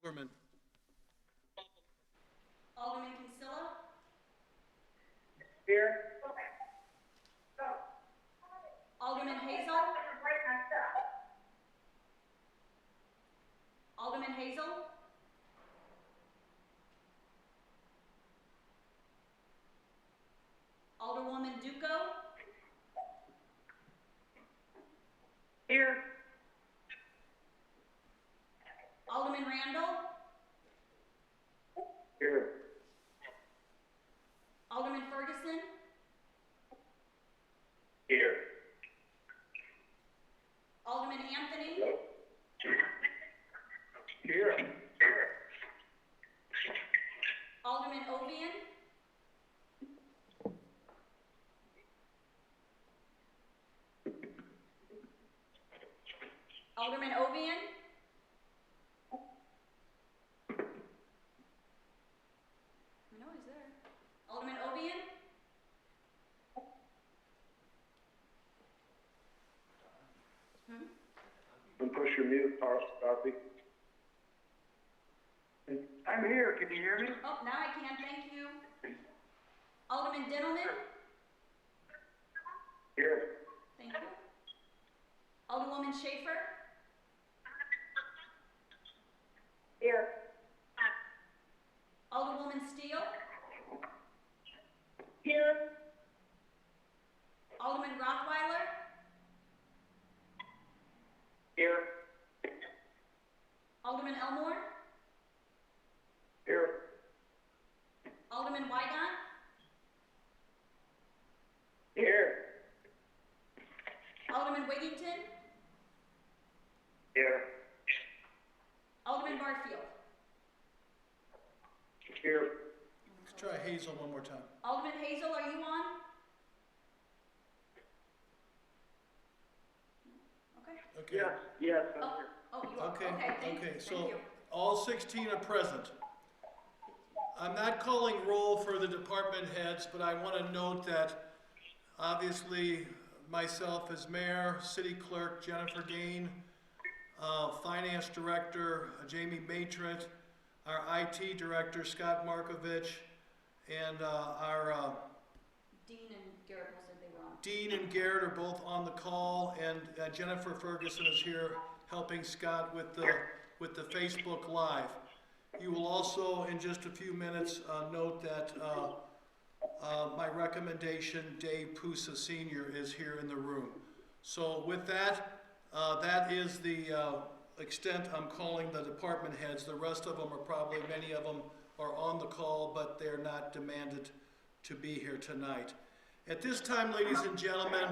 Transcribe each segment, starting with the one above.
Alderman. Alderman Kinsella. Here. Alderman Hazel. Alderman Hazel. Alderwoman Duco. Here. Alderman Randall. Here. Alderman Ferguson. Here. Alderman Anthony. Here. Alderman Ovian. Alderman Ovian. I know he's there. Alderman Ovian. And push your mute, copy. I'm here, can you hear me? Oh, now I can, thank you. Alderman Dintelman. Here. Thank you. Alderwoman Schaefer. Here. Alderwoman Steele. Here. Alderman Rothweiler. Here. Alderman Elmore. Here. Alderman Weigant. Here. Alderman Wiggington. Here. Alderman Barfield. Here. Let's try Hazel one more time. Alderman Hazel, are you on? Okay. Okay. Yes, I'm Oh, here. oh, you are. Okay, Thank okay, you. so Thank you. all 16 are present. I'm not calling roll for the department heads, but I want to note that obviously myself as mayor, city clerk Jennifer Gain, finance director Jamie Matrit, our IT director Scott Markovich, and our Dean and Garrett both said they were on. Dean and Garrett are both on the call, and Jennifer Ferguson is here helping Scott with the Facebook Live. You will also, in just a few minutes, note that my recommendation, Dave Pusa Sr., is here in the room. So with that, that is the extent I'm calling the department heads. The rest of them are probably, many of them are on the call, but they're not demanded to be here tonight. At this time, ladies and gentlemen,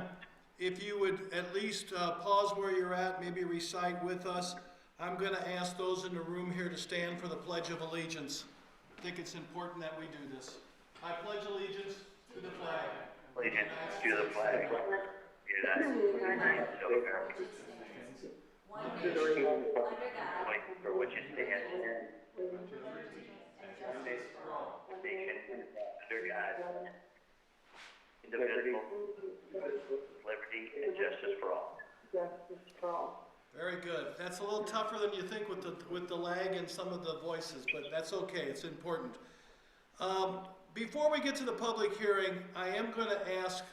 if you would at least pause where you're at, maybe recite with us. I'm going to ask those in the room here to stand for the Pledge of Allegiance. I think it's important that we do this. I pledge allegiance to the flag. Allegiance to the flag, United States of America, One nation, under God, for which it stands, nation, under God, indivisible, liberty and justice for all. Very good. That's a little tougher than you think with the lag and some of the voices, but that's okay. It's important. Before we get to the public hearing, I am going to ask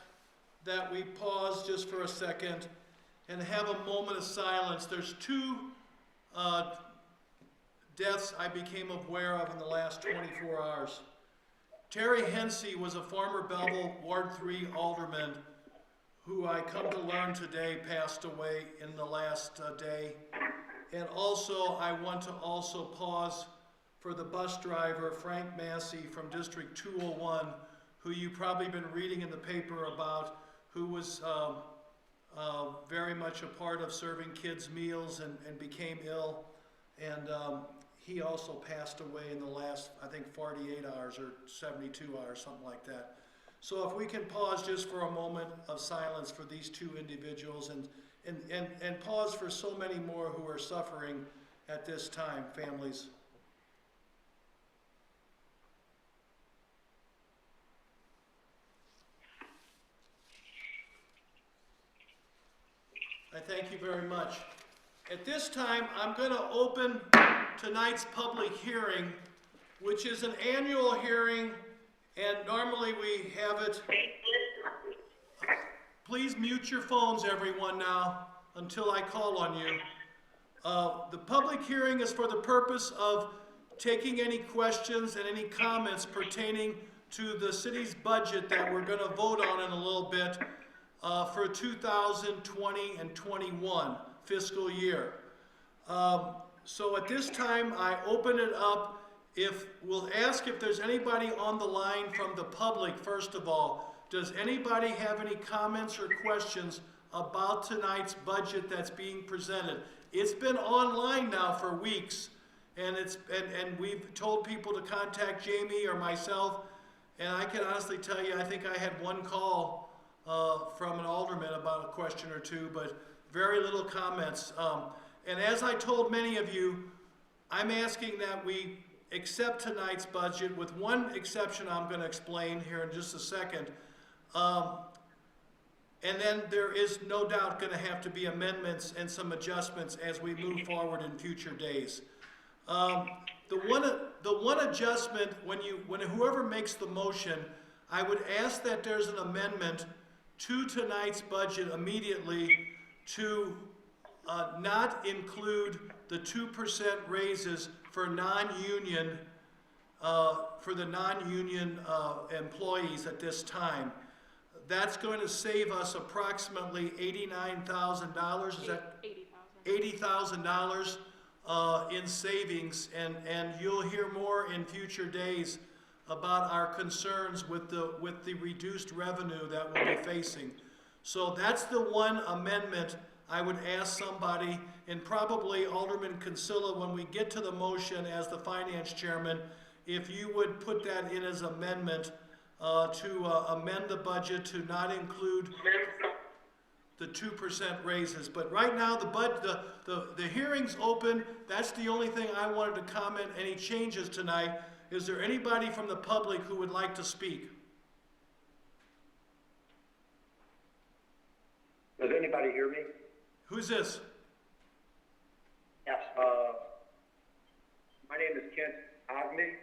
that we pause just for a second and have a moment of silence. There's two deaths I became aware of in the last 24 hours. Terry Hensey was a former Belleville Ward 3 alderman who I come to learn today passed away in the last day. And also, I want to also pause for the bus driver, Frank Massey from District 201, who you've probably been reading in the paper about, who was very much a part of serving kids meals and became ill. And he also passed away in the last, I think, 48 hours or 72 hours, something like that. So if we can pause just for a moment of silence for these two individuals and pause for so many more who are suffering at this time, families. I thank you very much. At this time, I'm going to open tonight's public hearing, which is an annual hearing, and normally we have it. Please mute your phones, everyone, now, until I call on you. The public hearing is for the purpose of taking any questions and any comments pertaining to the city's budget that we're going to vote on in a little bit for 2020 and 21 fiscal year. So at this time, I open it up. We'll ask if there's anybody on the line from the public, first of all. Does anybody have any comments or questions about tonight's budget that's being presented? It's been online now for weeks, and we've told people to contact Jamie or myself, and I can honestly tell you, I think I had one call from an alderman about a question or two, but very little comments. And as I told many of you, I'm asking that we accept tonight's budget with one exception I'm going to explain here in just a second. And then there is no doubt going to have to be amendments and some adjustments as we move forward in future days. The one adjustment, when whoever makes the motion, I would ask that there's an amendment to tonight's budget immediately to not include the 2% raises for non-union, for the non-union employees at this time. That's going to save us approximately $89,000. Is that $80,000 in savings, and you'll hear more in future days about our concerns with the reduced revenue that we'll be facing. So that's the one amendment I would ask somebody, and probably Alderman Kinsella, when we get to the motion as the finance chairman, if you would put that in as amendment to amend the budget to not include the 2% raises. But right now, the hearing's open. That's the only thing I wanted to comment. Any changes tonight? Is there anybody from the public who would like to speak? Does anybody hear me? Who's this? Yes. My name is Kent Ogney.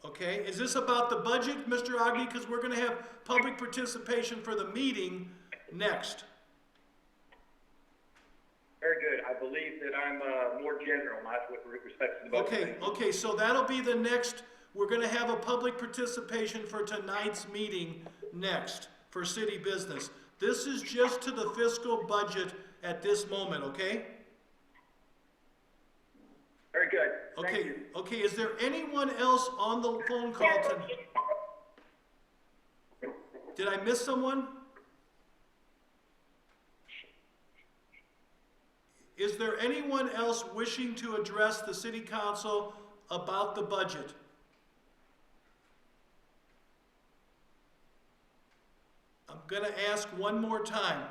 Okay, is this about the budget, Mr. Ogney? Because we're going to have public participation for the meeting next. Very good. I believe that I'm more general, not with respect to the budget. Okay, so that'll be the next. We're going to have a public participation for tonight's meeting next for city business. This is just to the fiscal budget at this moment, okay? Very good. Thank you. Okay, is there anyone else on the phone call Did I miss someone? Is there anyone else wishing to address the city council about the budget? I'm going to ask one more time.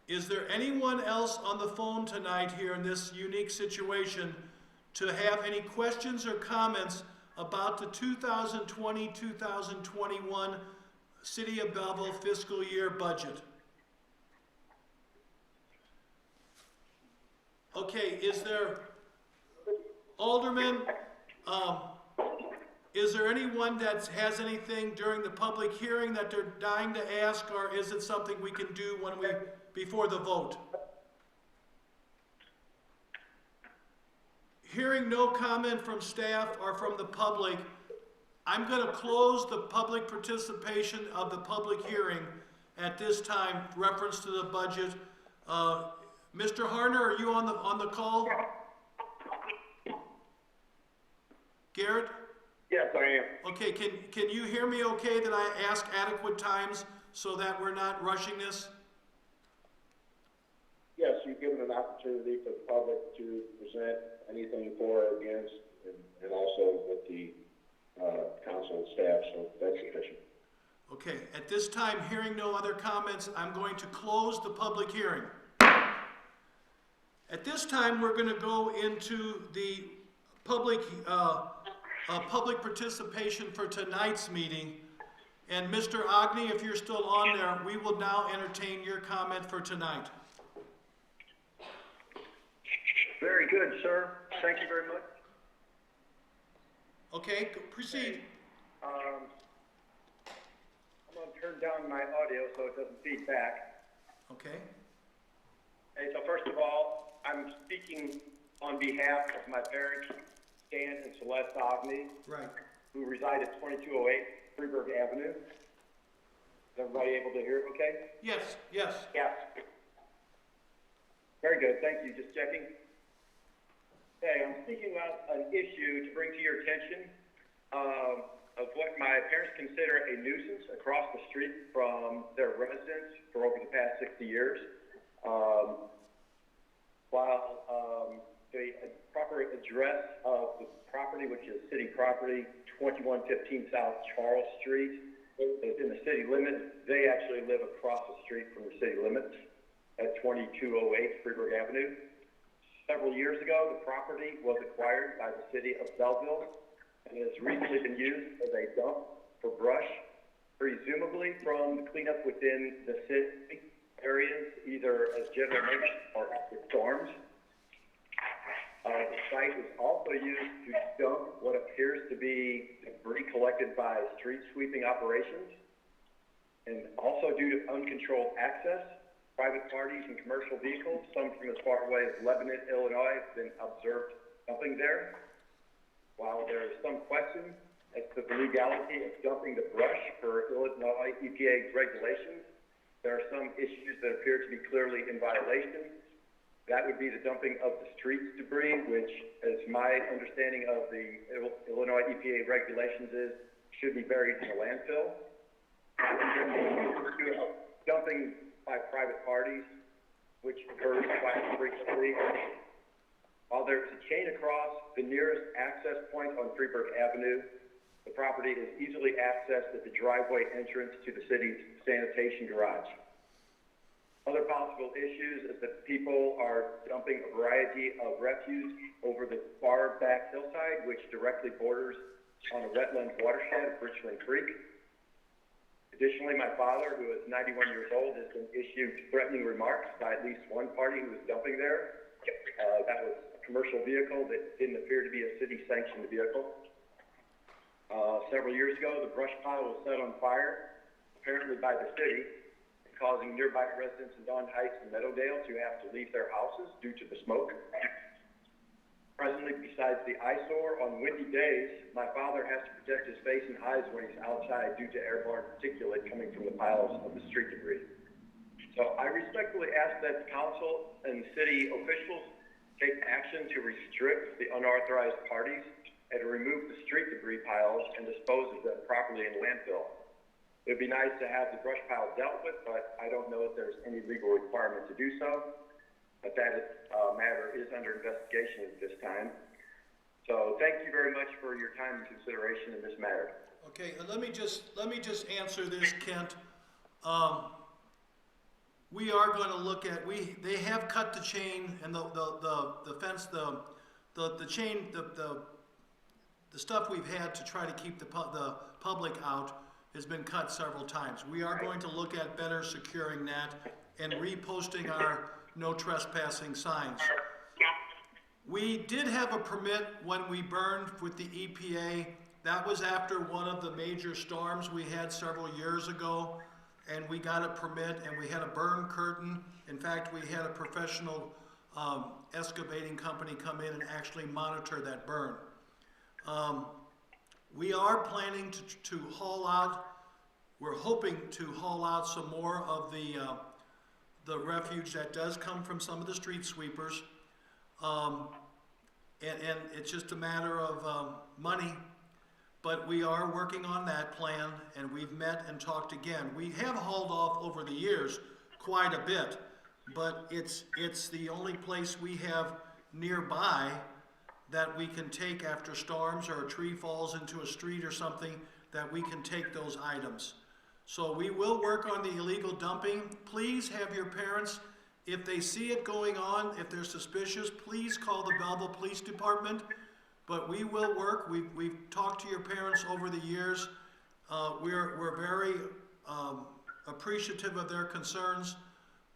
Is there anyone else on the phone tonight here in this unique situation to have any questions or comments about the 2020-2021 City of Belleville fiscal year budget? Okay, is there, Alderman, is there anyone that has anything during the public hearing that they're dying to ask, or is it something we can do before the vote? Hearing no comment from staff or from the public, I'm going to close the public participation of the public hearing at this time, reference to the budget. Mr. Harner, are you on the call? Garrett? Yes, I am. Okay, can you hear me okay that I ask adequate times so that we're not rushing this? Yes, you've given an opportunity for the public to present anything for or against, and also with the council and staff, so that's sufficient. Okay, at this time, hearing no other comments, I'm going to close the public hearing. At this time, we're going to go into the public participation for tonight's meeting. And Mr. Ogney, if you're still on there, we will now entertain your comment for tonight. Very good, sir. Thank you very much. Okay, proceed. I'm gonna turn down my audio so it doesn't feed back. Okay, Okay, so first of all, I'm speaking on behalf of my parents, Stan and Celeste Ogni, right. who reside at 2208 Freeburg Avenue. Is everybody able to hear it okay? Yes, yes. Yes. Very good, thank you, just checking. Okay, I'm speaking about an issue to bring to your attention, of what my parents consider a nuisance across the street from their residence for over the past 60 years. While the proper address of the property, which is city property, 2115 South Charles Street, is in the city limits, they actually live across the street from the city limits at 2208 Freeburg Avenue. Several years ago, the property was acquired by the city of Belleville and has recently been used as a dump for brush, presumably from the cleanup within the city areas, either as general maintenance or after storms. The site is also used to dump what appears to be debris collected by street sweeping operations. And also due to uncontrolled access, private parties and commercial vehicles, some from as far away as Lebanon, Illinois, have been observed dumping there. While there is some question as to the legality of dumping the brush per Illinois EPA regulations, there are some issues that appear to be clearly in violation. That would be the dumping of the streets debris, which, as my understanding of the Illinois EPA regulations is, should be buried in a landfill. Dumping by private parties, which occurs quite frequently. While there is a chain across the nearest access point on Freeburg Avenue, the property is easily accessed at the driveway entrance to the city's sanitation garage. Other possible issues is that people are dumping a variety of refuse over the far back hillside, which directly borders on a wetland watershed, Richland Creek. Additionally, my father, who is 91 years old, has been issued threatening remarks by at least one party who was dumping there. That was a commercial vehicle that didn't appear to be a city-sanctioned vehicle. Several years ago, the brush pile was set on fire, apparently by the city, causing nearby residents in Dawn Heights and Meadowdale to have to leave their houses due to the smoke. Presently, besides the eyesore on windy days, my father has to protect his face and eyes when he's outside due to airborne particulate coming from the piles of the street debris. So I respectfully ask that the council and city officials take action to restrict the unauthorized parties and to remove the street debris piles and dispose of them properly in landfill. It would be nice to have the brush pile dealt with, but I don't know if there's any legal requirement to do so. But that matter is under investigation at this time. So thank you very much for your time and consideration in this matter. Okay, let me just answer this, Kent. We are going to look at, they have cut the chain and the fence, the chain, the stuff we've had to try to keep the public out has been cut several times. We are going to look at better securing that and reposting our no trespassing signs. We did have a permit when we burned with the EPA. That was after one of the major storms we had several years ago, and we got a permit and we had a burn curtain. In fact, we had a professional excavating company come in and actually monitor that burn. We are planning to haul out, we're hoping to haul out some more of the refuge that does come from some of the street sweepers. And it's just a matter of money, but we are working on that plan, and we've met and talked again. We have hauled off over the years quite a bit, but it's the only place we have nearby that we can take after storms or a tree falls into a street or something, that we can take those items. So we will work on the illegal dumping. Please have your parents, if they see it going on, if they're suspicious, please call the Belleville Police Department. But we will work. We've talked to your parents over the years. We're very appreciative of their concerns,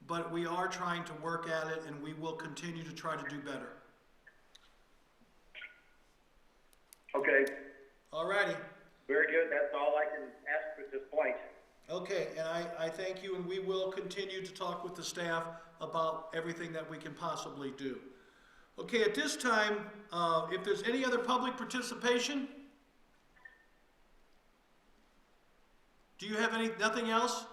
but we are trying to work at it, and we will continue to try to do better. Okay, Alrighty. very good. That's all I can ask at this point. Okay, and I thank you, and we will continue to talk with the staff about everything that we can possibly do. Okay, at this time, if there's any other public participation? Do you have nothing else?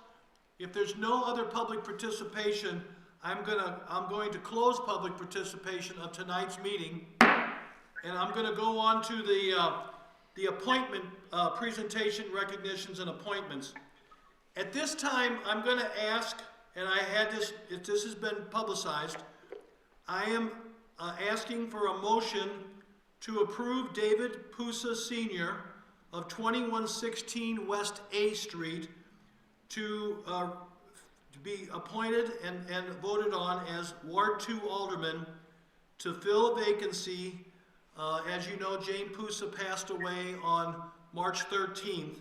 If there's no other public participation, I'm going to close public participation of tonight's meeting, and I'm gonna go on to the appointment, presentation, recognitions, and appointments. At this time, I'm gonna ask, and I had this, this has been publicized, I am asking for a motion to approve David Pusa Sr. of 2116 West A Street to be appointed and voted on as Ward 2 Alderman to fill a vacancy. As you know, Jane Pusa passed away on March 13th.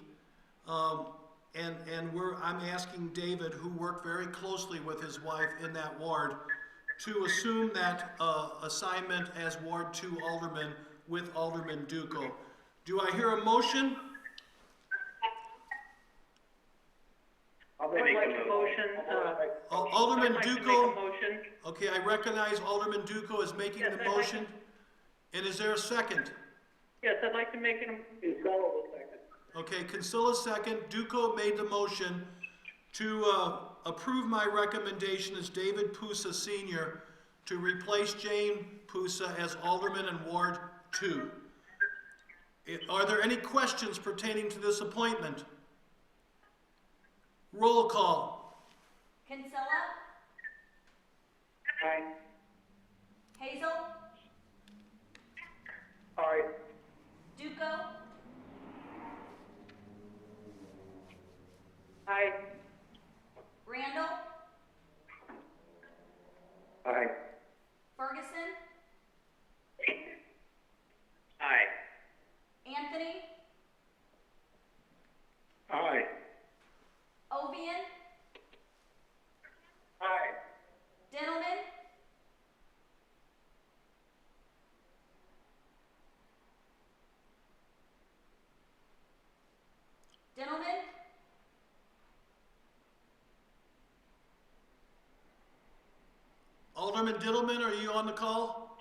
I'm asking David, who worked very closely with his wife in that ward, to assume that assignment as Ward 2 Alderman with Alderman Duco. Do I hear a motion? I'll I'd make like a a motion, Alderman I'd like to make a Duco, motion. okay, I recognize Alderman Duco as making Yes, the I'd like motion. And is there a second? Yes, I'd like to make an, Okay, Consilla second, Duco made the motion to approve my recommendation as David Pusa Sr. to replace Jane Pusa as Alderman in Ward 2. Are there any questions pertaining to this appointment? Roll call. Kinsella. Aye. Hazel. Aye. Duco. aye, Randall. Aye. Ferguson. Aye. Anthony. Aye. Ovian. Aye. Dintelman. Dintelman. Alderman Diddleman, are you on the call?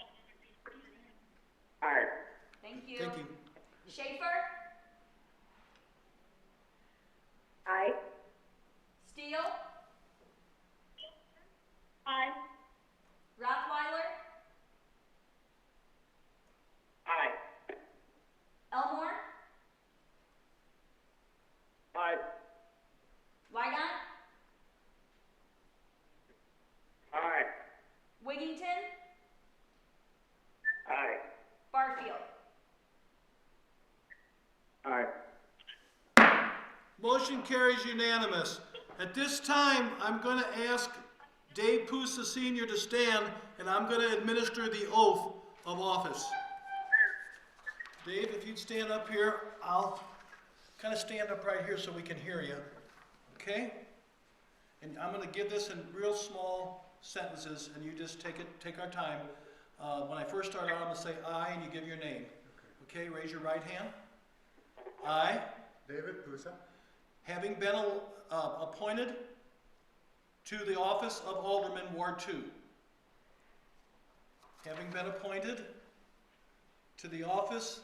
Aye. Thank you. Thank you. Schaefer. aye, Steele. Aye. Rothweiler. Aye. Elmore. Aye. Wygant. Aye. Wigington. Aye. Barfield. Aye. Motion carries unanimous. At this time, I'm going to ask Dave Pusa Sr. to stand, and I'm going to administer the oath of office. Dave, if you'd stand up here, I'll kind of stand up right here so we can hear you. Okay? And I'm going to give this in real small sentences, and you just take our time. When I first start out, I'm going to say I, and you give your name. Okay, raise your right hand. I, David Pusa, having been appointed to the office of Alderman, Ward 2. Having been appointed to the office,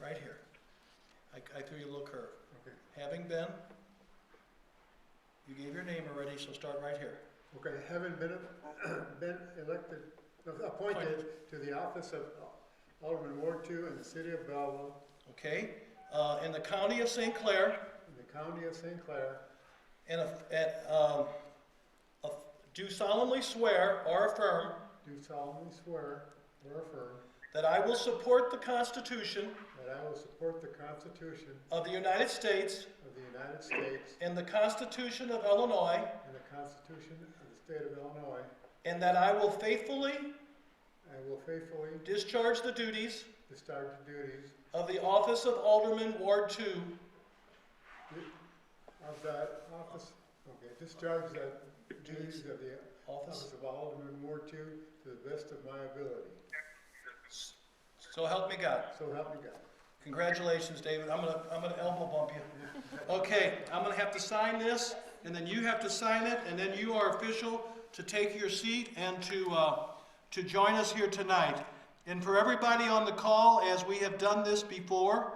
right here. I threw you a little curve. okay, Having been, you gave your name already, so start right here. okay, having been elected, appointed to the office of Alderman Ward 2 in the city of Belleville, Okay? In the county of St. Clair, in the county of St. Clair, and do solemnly swear or affirm do solemnly swear or affirm that I will support the Constitution that I will support the Constitution of the United States of the United States and the Constitution of Illinois, and the Constitution of the state of Illinois. and that I will faithfully I will faithfully discharge the duties discharge the duties of the office of Alderman, Ward 2, of that office, okay, discharge the duties of the office of Alderman Ward 2 to the best of my ability. so help me God. So help me God. Congratulations, David. I'm gonna elbow bump you. Okay, I'm gonna have to sign this, and then you have to sign it, and then you are official to take your seat and to join us here tonight. And for everybody on the call, as we have done this before,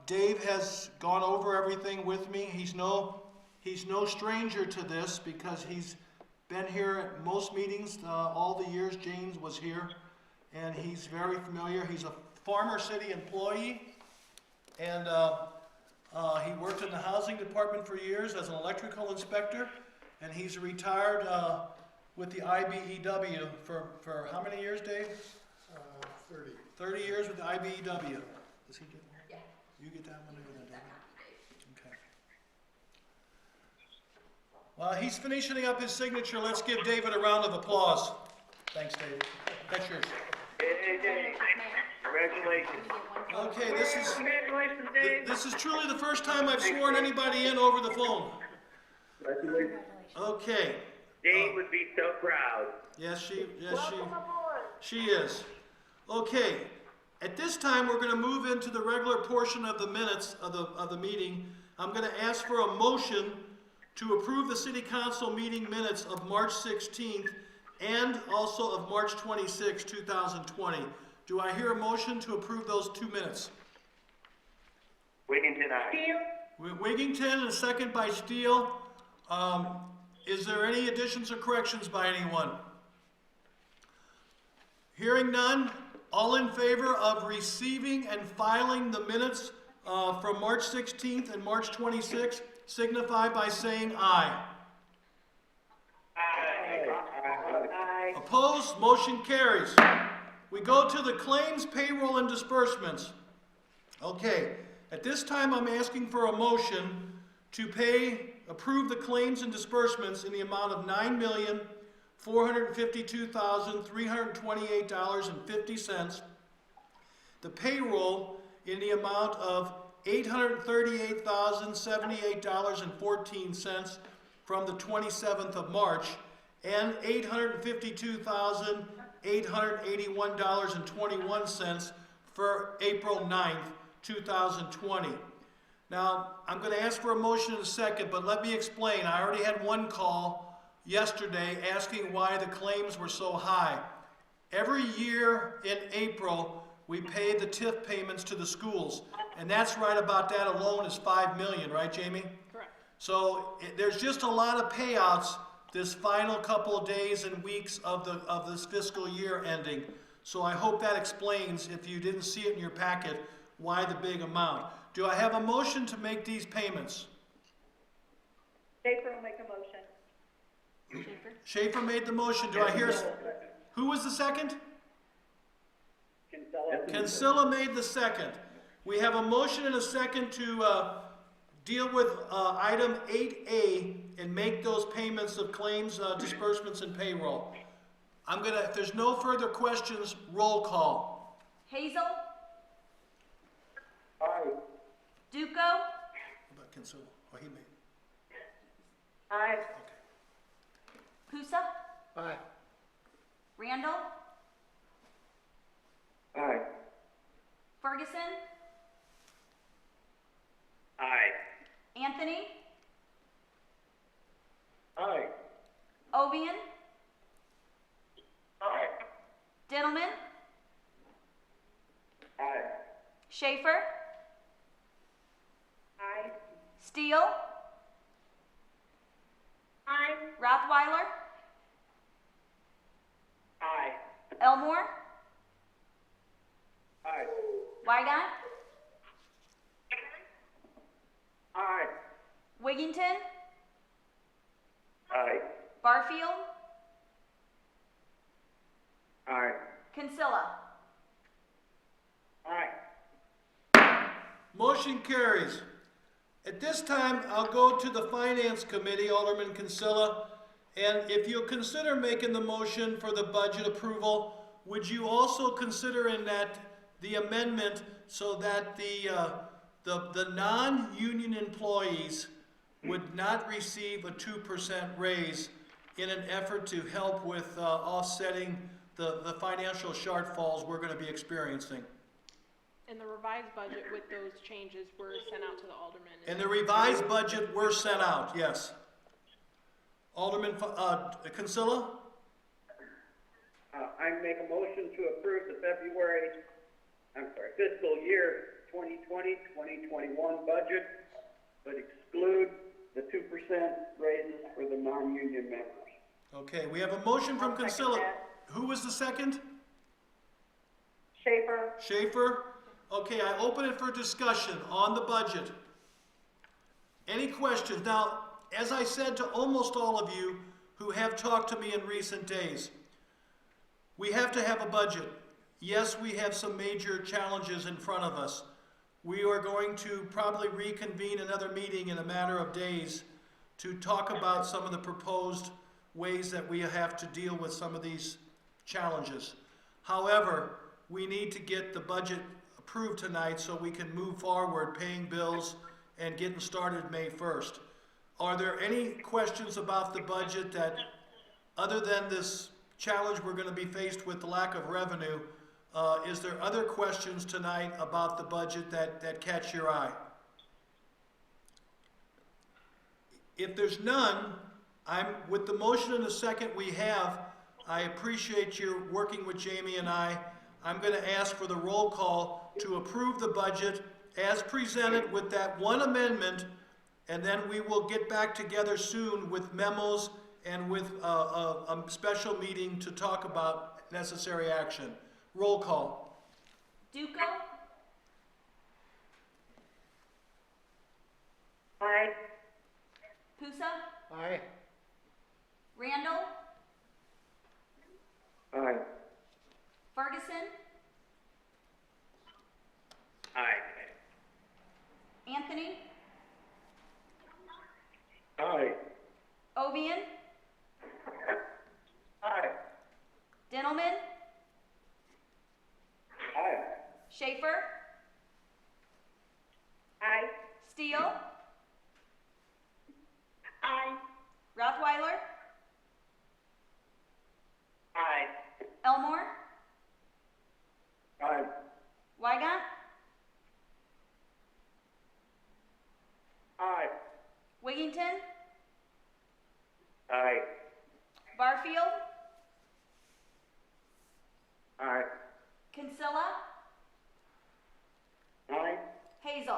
Dave has gone over everything with me. He's no stranger to this because he's been here at most meetings all the years James was here, and he's very familiar. He's a former city employee, and he worked in the housing department for years as an electrical inspector, and he's retired with the IBEW for how many years, Dave? 30. 30 years with the IBEW. Does he get one? Yeah. You get that one over there, David? Okay. While he's finishing up his signature, let's give David a round of applause. Thanks, David. That's yours. Hey, Dave. Congratulations. Okay, Congratulations, Dave. this is truly the first time I've sworn anybody in over the phone. Okay. Dave would be so proud. She is. Okay. At this time, we're going to move into the regular portion of the minutes of the meeting. I'm going to ask for a motion to approve the City Council meeting minutes of March 16th and also of March 26, 2020. Do I hear a motion to approve those 2 minutes? Wiggington, aye. Wiggington, and a second by Steele. Is there any additions or corrections by anyone? Hearing none, all in favor of receiving and filing the minutes from March 16th and March 26th, signify by saying aye. Aye. Opposed? Motion carries. We go to the claims, payroll, and disbursements. Okay, at this time I'm asking for a motion to approve the claims and disbursements in the amount of $9,452,328.50. The payroll in the amount of $838,078.14 from the 27th of March, and $852,881.21 for April 9th, 2020. Now, I'm going to ask for a motion in a second, but let me explain. I already had one call yesterday asking why the claims were so high. Every year in April, we pay the TIF payments to the schools, and that's right about that alone is $5 million, right, Jamie? Correct. So there's just a lot of payouts this final couple of days and weeks of this fiscal year ending. So I hope that explains, if you didn't see it in your packet, why the big amount. Do I have a motion to make these payments? Schaefer will make a motion. Schaefer made the motion. Do I hear? Who was the second? Kinsella made the second. We have a motion and a second to deal with item 8A and make those payments of claims, disbursements, and payroll. If there's no further questions, roll call. Hazel, Aye. Duco, How about Kinsella? Oh, he made. Aye. Pusa, Aye. Randall, Aye. Ferguson, Aye. Anthony, Aye. Ovian, Aye. Dillman, Aye. Schaefer, Aye. Steele, Aye. Rothweiler, Aye. Elmore, Aye. Weigand, Aye. Wiggington, Aye. Barfield, Aye. Kinsella. Aye. Motion carries. At this time, I'll go to the Finance Committee, Alderman Kinsella, and if you'll consider making the motion for the budget approval, would you also consider in that the amendment so that the non-union employees would not receive a 2% raise in an effort to help with offsetting the financial shortfalls we're going to be experiencing? And the revised budget with those changes were sent out to the aldermen. And the revised budget were sent out, yes. Alderman, Consilla? I make a motion to approve the fiscal year 2020-2021 budget, but exclude the 2% raises for the non-union members. Okay, we have a motion from I'll second Consilla. that. Who was the second? Schaefer. Schaefer? Okay, I open it for discussion on the budget. Any questions? Now, as I said to almost all of you who have talked to me in recent days, we have to have a budget. Yes, we have some major challenges in front of us. We are going to probably reconvene another meeting in a matter of days to talk about some of the proposed ways that we have to deal with some of these challenges. However, we need to get the budget approved tonight so we can move forward paying bills and getting started May 1st. Are there any questions about the budget that, other than this challenge we're going to be faced with the lack of revenue, is there other questions tonight about the budget that catch your eye? If there's none, with the motion and the second we have, I appreciate your working with Jamie and I'm going to ask for the roll call to approve the budget as presented with that one amendment, and then we will get back together soon with memos and with a special meeting to talk about necessary action. Roll call. Duco, Aye. Pusa, Aye. Randall, Aye. Ferguson, Aye. Anthony, Aye. Ovian, Aye. Dintelman, Aye. Schaefer, Aye. Steele, Aye. Rothweiler, Aye. Elmore, Aye. Wygant, Aye. Wigington, Aye. Barfield, Aye. Consilla, Aye. Hazel.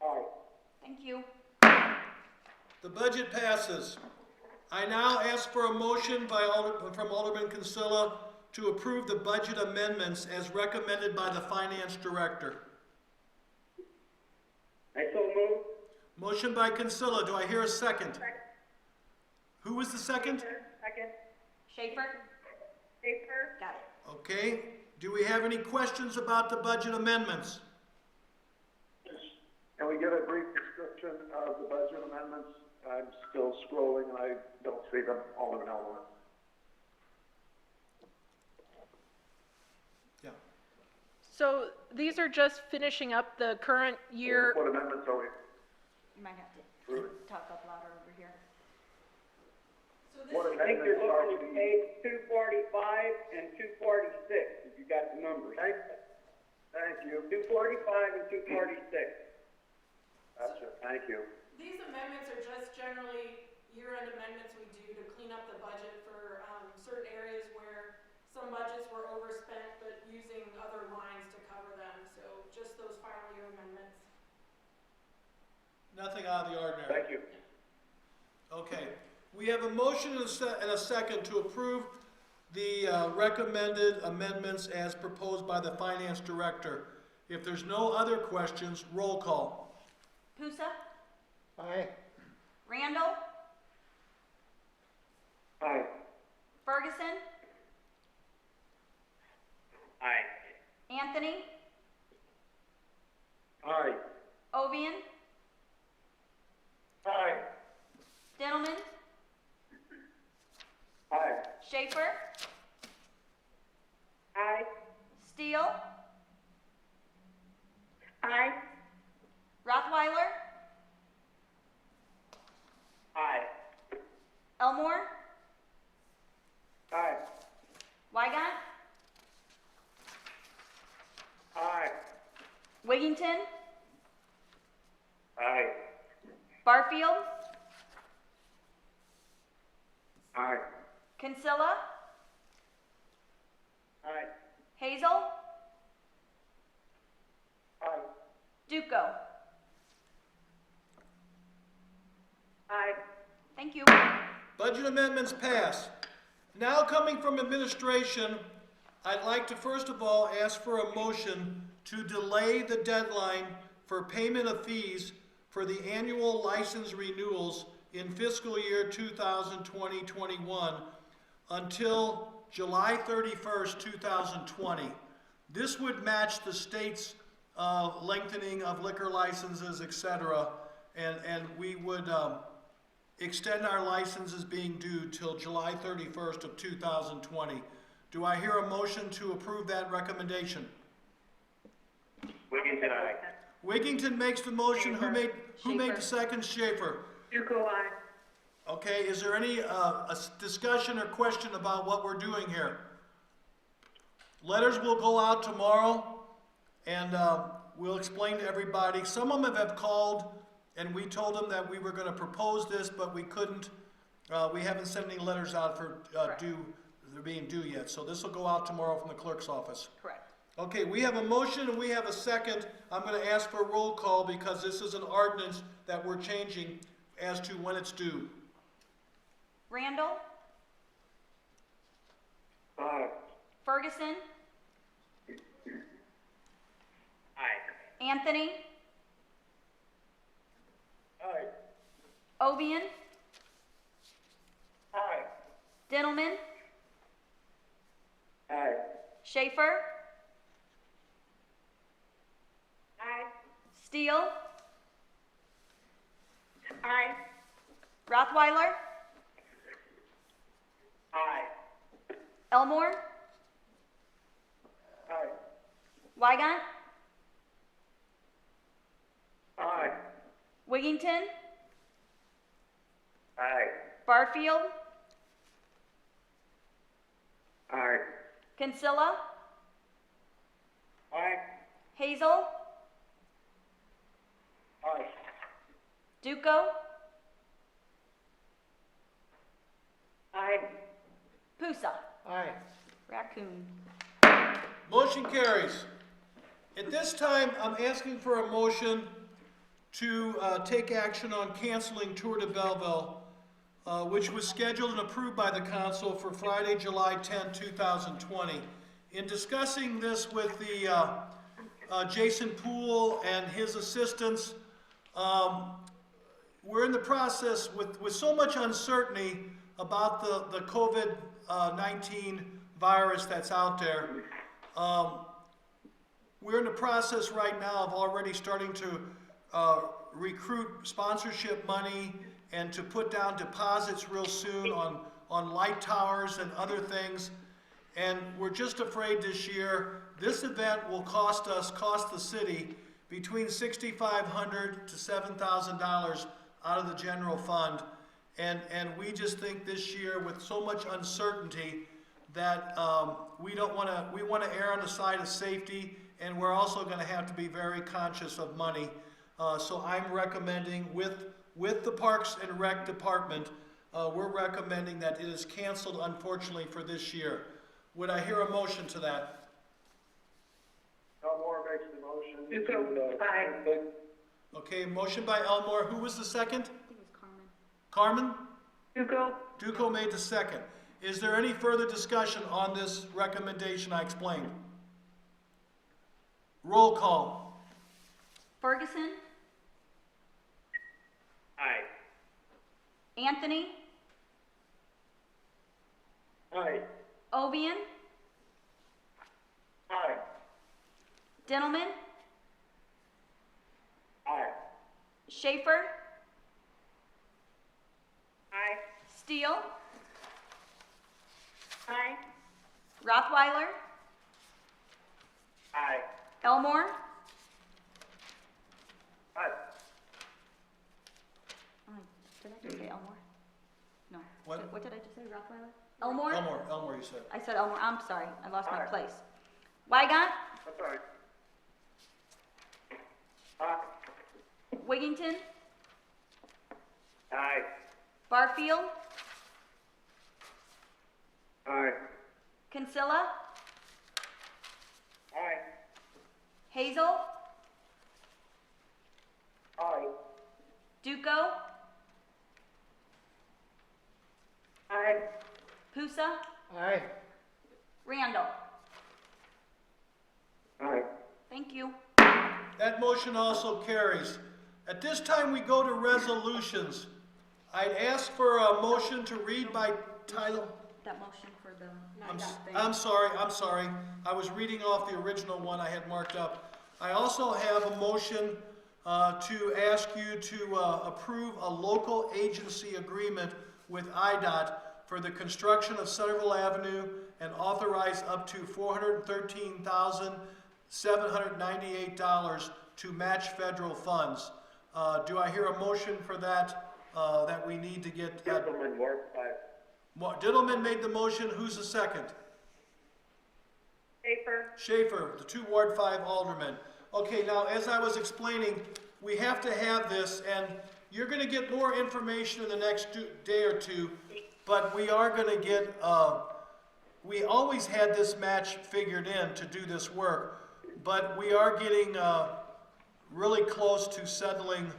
Aye. Thank you. The budget passes. I now ask for a motion from Alderman Consilla to approve the budget amendments as recommended by the Finance Director. I so move. Motion by Consilla. Do I hear a second? Who was the second? Second. Schaefer, Schaefer. got it. Okay. Do we have any questions about the budget amendments? Can we get a brief description of the budget amendments? I'm still scrolling and I don't see them all in element. Yeah. So these are just finishing up the current year. What amendments are we? You might have to talk up louder over here. What I think you're amendments are looking at we? page 245 and 246, if you got the numbers. Thank you. 245 and 246. Gotcha. Thank you. These amendments are just generally year-end amendments we do to clean up the budget for certain areas where some budgets were overspent, but using other lines to cover them. So just those final year amendments. Nothing out of the ordinary. Thank you. Okay. We have a motion and a second to approve the recommended amendments as proposed by the Finance Director. If there's no other questions, roll call. Pusa, Aye. Randall, Aye. Ferguson, Aye. Anthony, Aye. Ovian, Aye. Dintelman, Aye. Schaefer, Aye. Steele, Aye. Rothweiler, Aye. Elmore, Aye. Wygant, Aye. Wiggington, Aye. Barfield, Aye. Kinsella, Aye. Hazel, Aye. Duco. Aye. Thank you. Budget amendments pass. Now coming from administration, I'd like to first of all ask for a motion to delay the deadline for payment of fees for the annual license renewals in fiscal year 2020-21 until July 31st, 2020. This would match the state's lengthening of liquor licenses, etc., and we would extend our licenses being due till July 31st of 2020. Do I hear a motion to approve that recommendation? Wiggington, aye. Wiggington makes the motion. Who made Schaefer. the second? Schaefer. Duco, aye. Okay, is there any discussion or question about what we're doing here? Letters will go out tomorrow, and we'll explain to everybody. Some of them have called, and we told them that we were going to propose this, but we couldn't. We haven't sent any letters out for they're being due yet. So this will go out tomorrow from the clerk's office. Correct. Okay, we have a motion and we have a second. I'm going to ask for a roll call because this is an ordinance that we're changing as to when it's due. Randall, Aye. Ferguson, Aye. Anthony, Aye. Ovian, Aye. Dintelman, Aye. Schaefer, Aye. Steele, Aye. Rothweiler, Aye. Elmore, Aye. Wygant, Aye. Wiggington, Aye. Barfield, Aye. Kinsella, Aye. Hazel, Aye. Duco, Aye. Pusa, Aye. Raccoon. Motion carries. At this time, I'm asking for a motion to take action on canceling Tour de Belleville, which was scheduled and approved by the council for Friday, July 10, 2020. In discussing this with the Jason Poole and his assistants, we're in the process with so much uncertainty about the COVID-19 virus that's out there. We're in the process right now of already starting to recruit sponsorship money and to put down deposits real soon on light towers and other things. And we're just afraid this year, this event will cost the city between $6,500 to $7,000 out of the general fund. And we just think this year with so much uncertainty that we want to err on the side of safety, and we're also going to have to be very conscious of money. So I'm recommending with the Parks and Rec Department, we're recommending that it is canceled, unfortunately, for this year. Would I hear a motion to that? Elmore makes the motion. Duco, aye. Okay, motion by Elmore. Who was the second? I think it was Carmen. Carmen? Duco, Duco made the second. Is there any further discussion on this recommendation I explained? Roll call. Ferguson, Aye. Anthony, Aye. Ovian, Aye. Dintelman, Aye. Schaefer, aye. Steele, Aye. Rothweiler, Aye. Elmore, Aye. did I just say Elmore? No. What? What did I just say, Rothweiler? Elmore? Elmore, you said. I said Elmore, I'm sorry, I lost my Aye. place. Wygant, That's all right. Aye. Wiggington, Aye. Barfield, Aye. Kinsella, Aye. Hazel, Aye. Duco, Aye. Pusa, Aye. Randall. Aye. Thank you. That motion also carries. At this time, we go to resolutions. I'd ask for a motion to read by title. That motion for the I'm NIDOT thing. I'm sorry. I was reading off the original one I had marked up. I also have a motion to ask you to approve a local agency agreement with IDOT for the construction of Centerville Avenue and authorize up to $413,798 to match federal funds. Do I hear a motion for that, that we need to get? Gentlemen, Ward 5. Diddleman made the motion. Who's the second? Schaefer. Schaefer, the 2 Ward 5 aldermen. Okay, now, as I was explaining, we have to have this, and you're gonna get more information in the next day or two, but we are gonna get, we always had this match figured in to do this work, but we are getting, really close to settling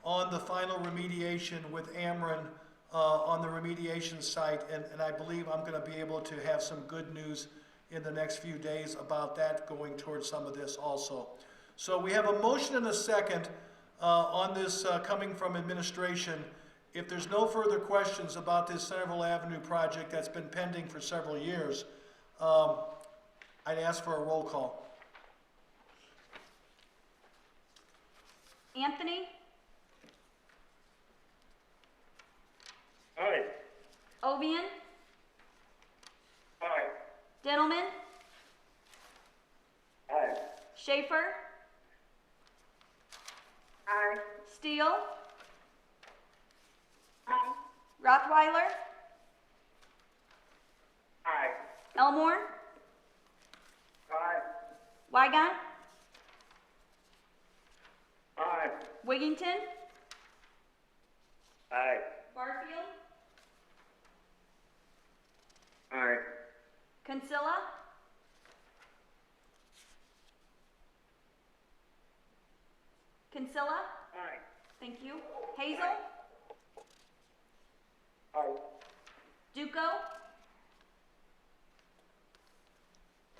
on the final remediation with Ameren, on the remediation site, and I believe I'm gonna be able to have some good news in the next few days about that going towards some of this also. So we have a motion and a second on this coming from administration. If there's no further questions about this Centerville Avenue project that's been pending for several years, I'd ask for a roll call. Anthony, Aye. Ovian, Aye. Diddleman, Aye. Schaefer, Aye. Steele, Aye. Rothweiler, Aye. Elmore, Aye. Wygant, Aye. Wiggington, Aye. Barfield, Aye. Kinsella, Kinsella, Aye. thank you. Hazel, Aye. Duco,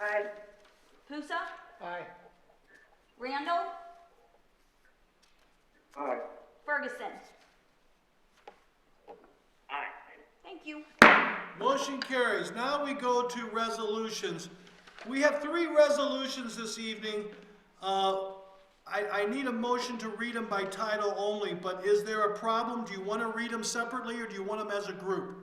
Aye. Pusa, Aye. Randall, Aye. Ferguson. Aye. Thank you. Motion carries. Now we go to resolutions. We have 3 resolutions this evening. I need a motion to read them by title only, but is there a problem? Do you want to read them separately or do you want them as a group?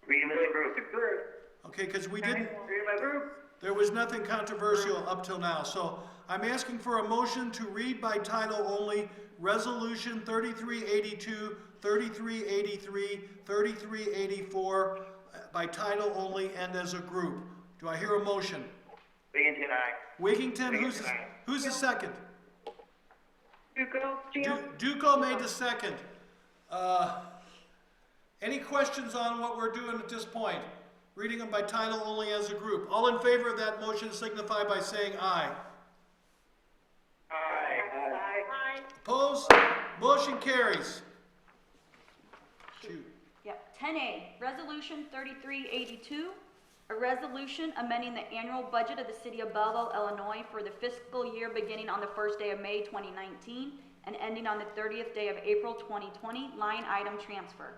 Read them as a group. Okay, because we didn't, Read my group. there was nothing controversial up till now. So I'm asking for a motion to read by title only, Resolution 3382, 3383, 3384, by title only and as a group. Do I hear a motion? Wiggington, aye. Wiggington, who's the second? Duco. Steele. Duco made the second. Any questions on what we're doing at this point? Reading them by title only as a group. All in favor of that motion signify by saying aye. Aye. Aye. Opposed? Motion carries. Shoot. Yep. 10A, Resolution 3382, a resolution amending the annual budget of the City of Belleville, Illinois for the fiscal year beginning on the first day of May 2019 and ending on the 30th day of April 2020, line item transfer.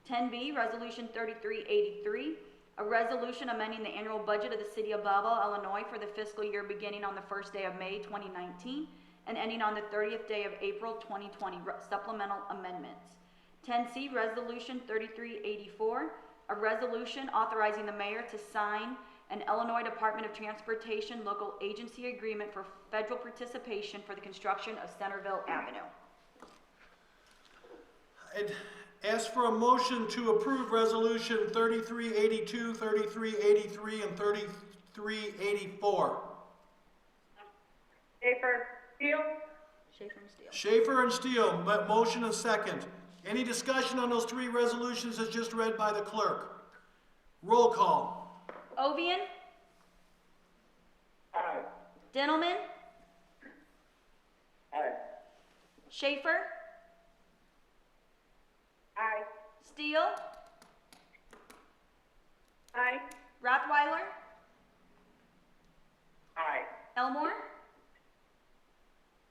10B, Resolution 3383, a resolution amending the annual budget of the City of Belleville, Illinois for the fiscal year beginning on the first day of May 2019 and ending on the 30th day of April 2020, supplemental amendments. 10C, Resolution 3384, a resolution authorizing the mayor to sign an Illinois Department of Transportation local agency agreement for federal participation for the construction of Centerville Avenue. And ask for a motion to approve Resolution 3382, 3383, and 3384. Schaefer. Steele. Schaefer and Steele. Schaefer and Steele, motion and second. Any discussion on those three resolutions as just read by the clerk? Roll call. Ovian. Aye. Dintelman. Aye. Schaefer. Aye. Steele. Aye. Rothweiler. Aye. Elmore.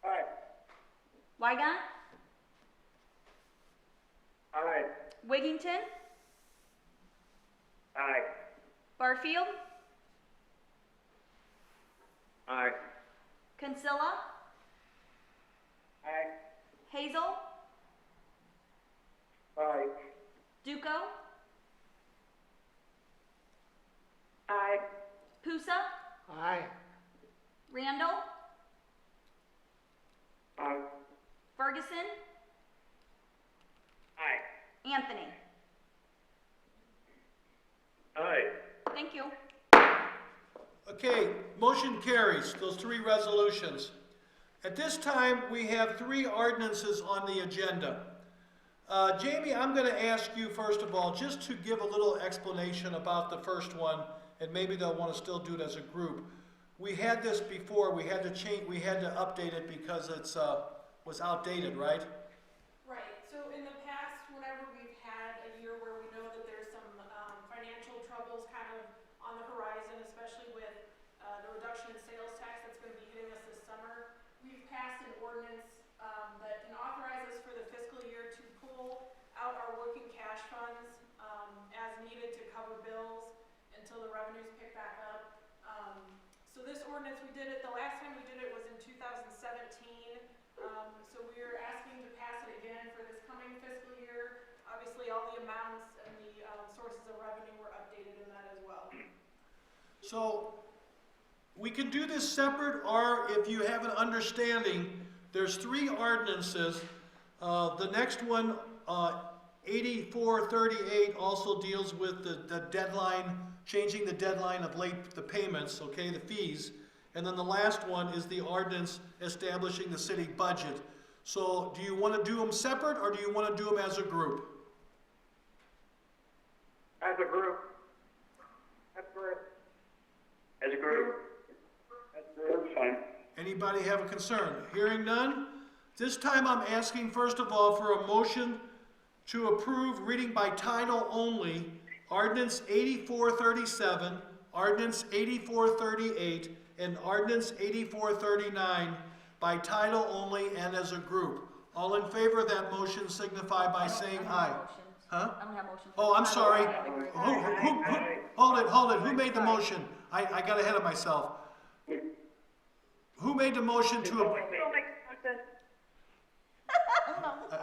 Aye. Wygant. Aye. Wigington. Aye. Barfield. Aye. Consilla. Aye. Hazel. Aye. Duco. Aye. Pusa. Aye. Randall. Aye. Ferguson. Aye. Anthony. Aye. Thank you. Okay, motion carries, those three resolutions. At this time, we have three ordinances on the agenda. Jamie, I'm going to ask you, first of all, just to give a little explanation about the first one, and maybe they'll want to still do it as a group. We had this before, we had to update it because it's was outdated, right? Right, so in the past, whenever we've had a year where we know that there's some financial troubles kind of on the horizon, especially with the reduction in sales tax that's going to be hitting us this summer, we've passed an ordinance that can authorize us for the fiscal year to pull out our working cash funds as needed to cover bills until the revenues pick back up. So this ordinance, we did it, the last time we did it was in 2017. So we're asking to pass it again for this coming fiscal year. Obviously, all the amounts and the sources of revenue were updated in that as well. So, we can do this separate, or if you have an understanding, there's three ordinances. The next one, 8438, also deals with the deadline, changing the deadline of the payments, okay, the fees. And then the last one is the ordinance establishing the city budget. So do you want to do them separate, or do you want to do them as a group? As a group. As a group. That's fine. Anybody have a concern? Hearing none? This time I'm asking, first of all, for a motion to approve reading by title only, Ordinance 8437, Ordinance 8438, and Ordinance 8439 by title only and as a group. All in favor of that motion signify by saying aye. Huh? I don't have motions. Oh, I'm sorry. Hold it. Who made the motion? I got ahead of myself. Who made the motion to? Steele makes the motion.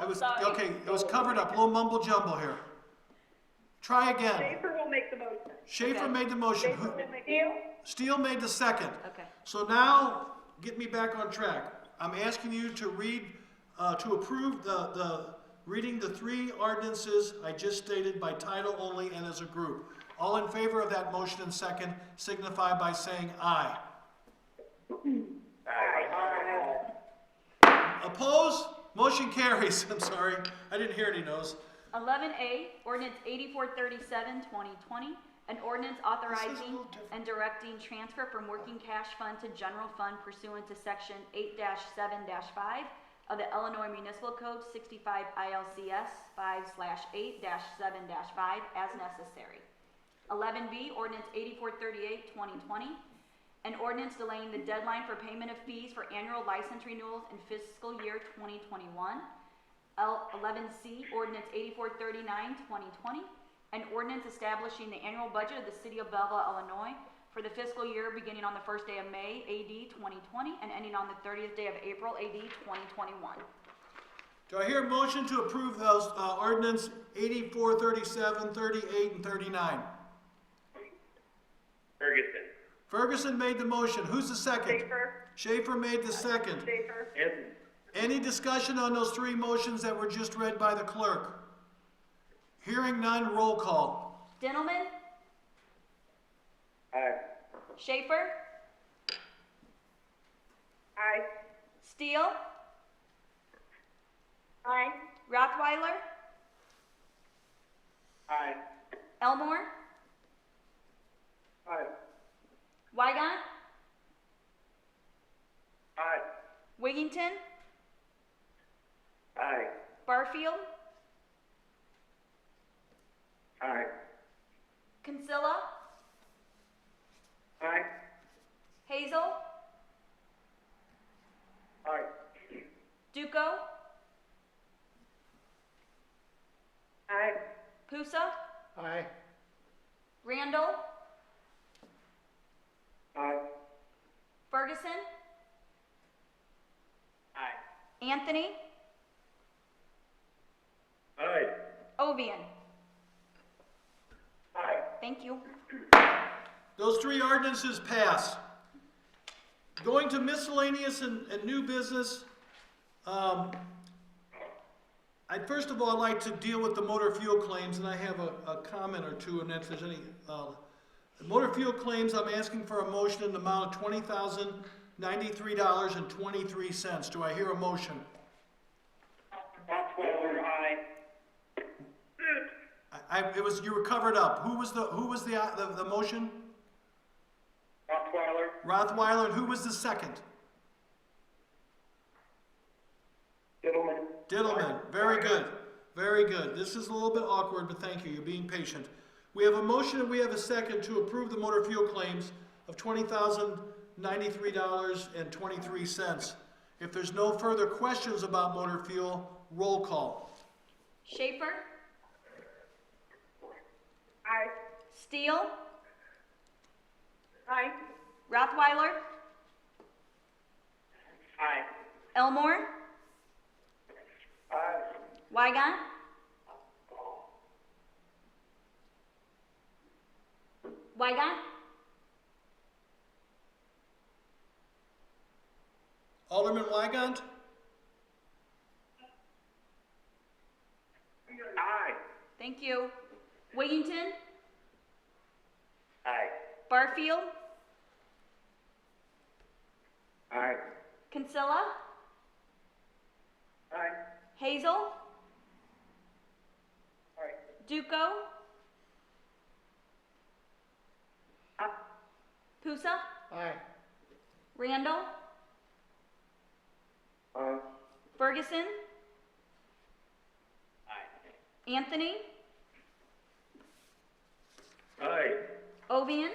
It was okay. It was covered up. A little mumble jumble here. Try again. Schaefer will make the motion. Schaefer Okay. made the motion. Schaefer will make Steele. Steele made the second. Okay. So now, get me back on track. I'm asking you to read, to approve reading the three ordinances I just stated by title only and as a group. All in favor of that motion and second signify by saying aye. Oppose? Motion carries. I'm sorry. I didn't hear any no's. 11A, ordinance 8437, 2020, an ordinance authorizing and directing transfer from working cash fund to general fund pursuant to section 8-7-5 of the Illinois Municipal Code 65 ILCS 5/8-7-5 as necessary. 11B, ordinance 8438, 2020, an ordinance delaying the deadline for payment of fees for annual license renewals in fiscal year 2021. 11C, ordinance 8439, 2020, an ordinance establishing the annual budget of the city of Belleville, Illinois for the fiscal year beginning on the first day of May, AD 2020, and ending on the 30th day of April, AD 2021. Do I hear a motion to approve those ordinance 84, 37, 38, and 39? Ferguson. Ferguson made the motion. Who's the second? Schaefer. Schaefer made the second. Schaefer. Anthony. Any discussion on those three motions that were just read by the clerk? Hearing none, roll call. Dintelman, Aye. Schaefer, Aye. Steele, Aye. Rothweiler, Aye. Elmore, Aye. Wygant, Aye. Wiggington, Aye. Barfield, Aye. Kinsella, Aye. Hazel, Aye. Duco, Aye. Pusa, Aye. Randall, Aye. Ferguson, Aye. Anthony, Aye. Ovian. Aye. Thank you. Those three ordinances pass. Going to miscellaneous and new business, first of all, I'd like to deal with the motor fuel claims, and I have a comment or two, and if there's any, motor fuel claims, I'm asking for a motion in the amount of $20,093.23. Do I hear a motion? Rothweiler, aye. You were covered up. Who was the motion? Rothweiler. Rothweiler, and who was the second? Diddleman. Very good. Very good. This is a little bit awkward, but thank you. You're being patient. We have a motion and we have a second to approve the motor fuel claims of $20,093.23. If there's no further questions about motor fuel, roll call. Schaefer, Aye. Steele, Aye. Rothweiler, Aye. Elmore, Aye. Wygant, Alderman Wygant? Aye. thank you. Wiggington, Aye. Barfield, Aye. Kinsella, Aye. Hazel, Aye. Duco, Pusa, Aye. Randall, Aye. Ferguson, Aye. Anthony, Aye. Ovian,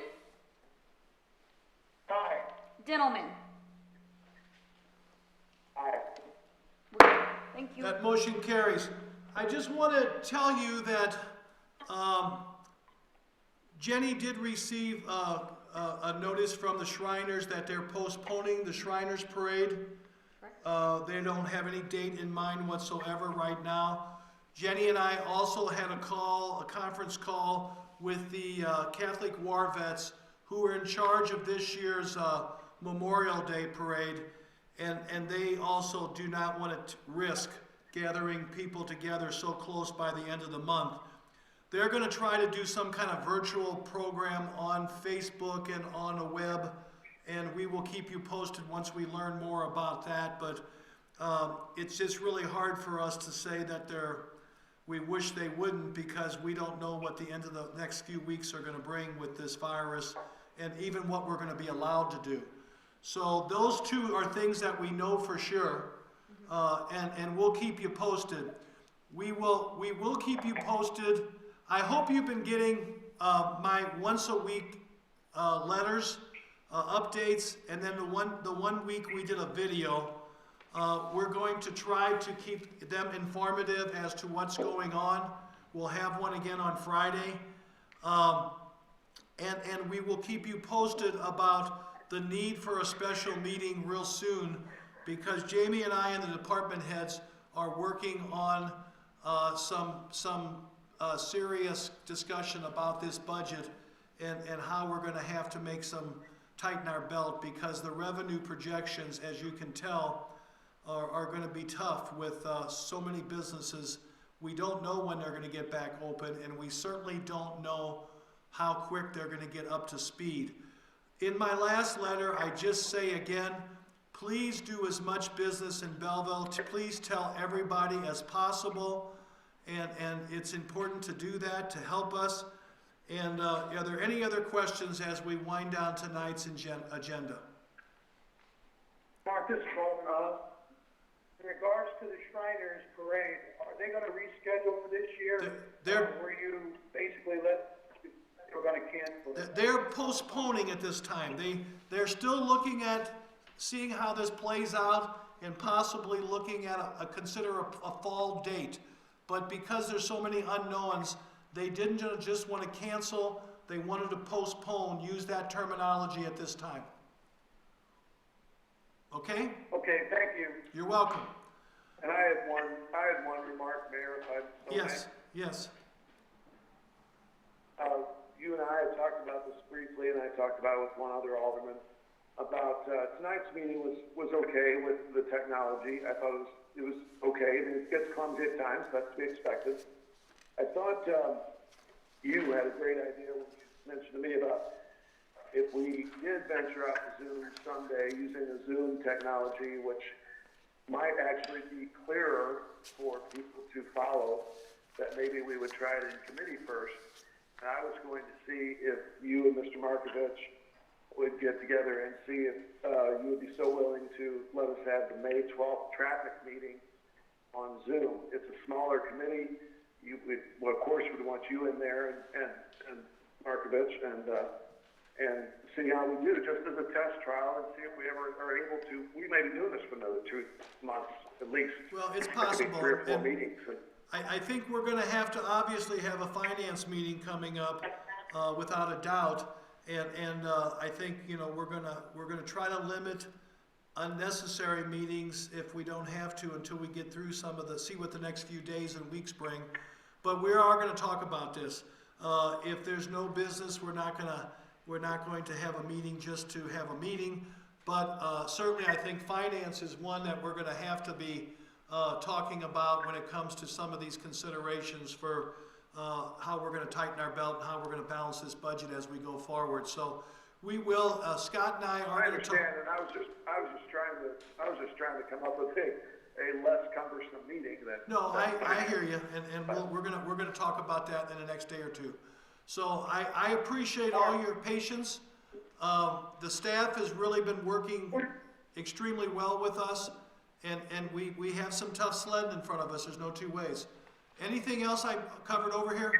Aye. Dintelman. Aye. Thank you. That motion carries. I just want to tell you that Jenny did receive a notice from the Shriners that they're postponing the Shriners Parade. They don't have any date in mind whatsoever right now. Jenny and I also had a conference call with the Catholic War Vets who are in charge of this year's Memorial Day Parade, and they also do not want to risk gathering people together so close by the end of the month. They're going to try to do some kind of virtual program on Facebook and on the web, and we will keep you posted once we learn more about that. But it's just really hard for us to say that we wish they wouldn't, because we don't know what the end of the next few weeks are going to bring with this virus, and even what we're going to be allowed to do. So those two are things that we know for sure, and we'll keep you posted. We will keep you posted. I hope you've been getting my once a week letters, updates, and then the one week we did a video. We're going to try to keep them informative as to what's going on. We'll have one again on Friday. And we will keep you posted about the need for a special meeting real soon, because Jamie and I and the department heads are working on some serious discussion about this budget and how we're going to have to make tighten our belt, because the revenue projections, as you can tell, are going to be tough with so many businesses We don't know when they're gonna get back open, and we certainly don't know how quick they're gonna get up to speed. In my last letter, I just say again, please do as much business in Belleville. Please tell everybody as possible. And it's important to do that to help us. And are there any other questions as we wind down tonight's agenda? Mark, this is Walter. In regards to the Shriners Parade, are they gonna reschedule for this year? They're- Or were you basically they were gonna cancel it? They're postponing at this time. They're still looking at seeing how this plays out and possibly looking at consider a fall date. But because there's so many unknowns, they didn't just want to cancel, they wanted to postpone, use that terminology at this time. Okay? Okay, thank you. You're welcome. And I had one remark, Mayor, if I so Yes, yes. You and I had talked about this briefly, and I talked about it with one other alderman, about, tonight's meeting was okay with the technology. I thought it was okay. I mean, it gets clumsy at times, that's to be expected. I thought, you had a great idea when you mentioned to me about if we did venture out to Zoom someday using the Zoom technology, which might actually be clearer for people to follow, that maybe we would try it in committee first. And I was going to see if you and Mr. Markovich would get together and see if you would be so willing to let us have the May 12th traffic meeting on Zoom. It's a smaller committee. Well, of course, we'd want you in there and Markovich and see how we do, just as a test trial, and see if we ever are able to. We may be doing this for another 2 months at least. Well, it's It could be possible. 3 or 4 And meetings. I think we're gonna have to obviously have a finance meeting coming up, without a doubt. And I think, you know, we're gonna try to limit unnecessary meetings if we don't have to until we get through see what the next few days and weeks bring. But we are gonna talk about this. If there's no business, we're not going to have a meeting just to have a meeting. But certainly I think finance is one that we're gonna have to be talking about when it comes to some of these considerations for how we're going to tighten our belt and how we're going to balance this budget as we go forward. So we will. Scott and I are I going to talk. understand, and I was just trying to come up with a less cumbersome meeting than. No, I hear you, and we're gonna talk about that in the next day or two. So I appreciate all your patience. The staff has really been working extremely well with us, and we have some tough sledding in front of us. There's no two ways. Anything else I covered over here?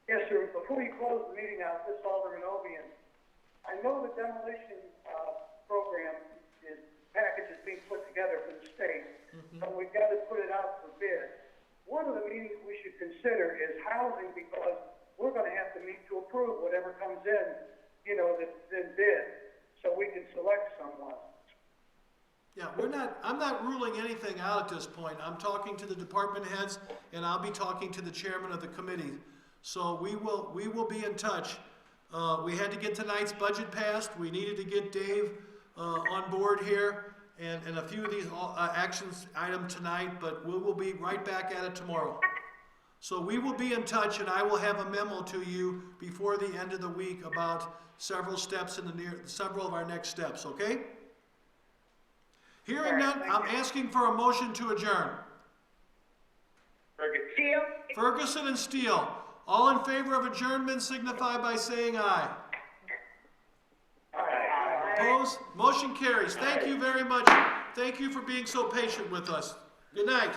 Yes, sir. Before you close the meeting out, this Alderman Ovian, I know the demolition program package is being put together for the state, but we've got to put it out for bid. One of the meetings we should consider is housing, because we're going to have to meet to approve whatever comes in, you know, that's in bid, so we can select someone. Yeah, I'm not ruling anything out at this point. I'm talking to the department heads, and I'll be talking to the chairman of the committee. So we will be in touch. We had to get tonight's budget passed. We needed to get Dave on board here, and a few of these actions item tonight, but we will be right back at it tomorrow. So we will be in touch, and I will have a memo to you before the end of the week about several steps several of our next steps, okay? Hearing none, I'm asking for a motion to adjourn. Steele? Ferguson and Steele. All in favor of adjournment signify by saying aye. Aye. Opposed? Motion carries. Thank you very much. Thank you for being so patient with us. Good night.